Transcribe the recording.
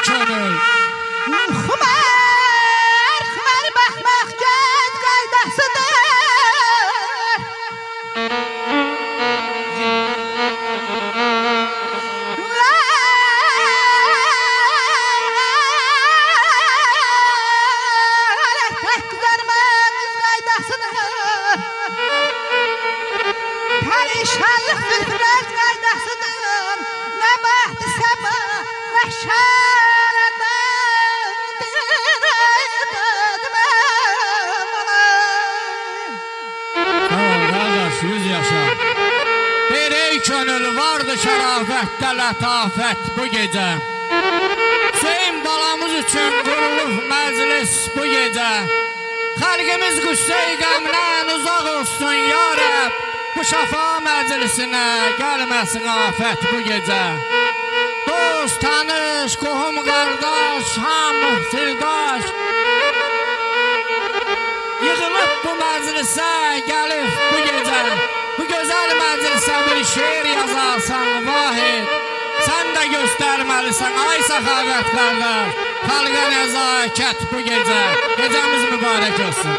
könül. Xumar baxmaq göz qaydasıdır. Qızarmağımız qaydasıdır. Perişanlıq zülfünəz qaydasıdır. Nə baxdı səma məşələdən. Yüz yaşa. Bir ey könül vardı şərafətdə lətafət bu gecə. Hüseyin balamız üçün qurulub məclis bu gecə. Xalqimiz qüssə-i qəmdən uzaq olsun ya Rəbb. Bu şəfa məclisinə gəlməsin afət bu gecə. Dost, tanış, qohum, qardaş, hamı, sirdaş yığılıb bu məclisə gəlib bu gecə. Bu gözəl məclisə bir şeir yazarsan Vahid. Sən də göstərməlisən ay səxavət qardaş. Xalqa nəzakət bu gecə. Gecəmiz mübarək olsun.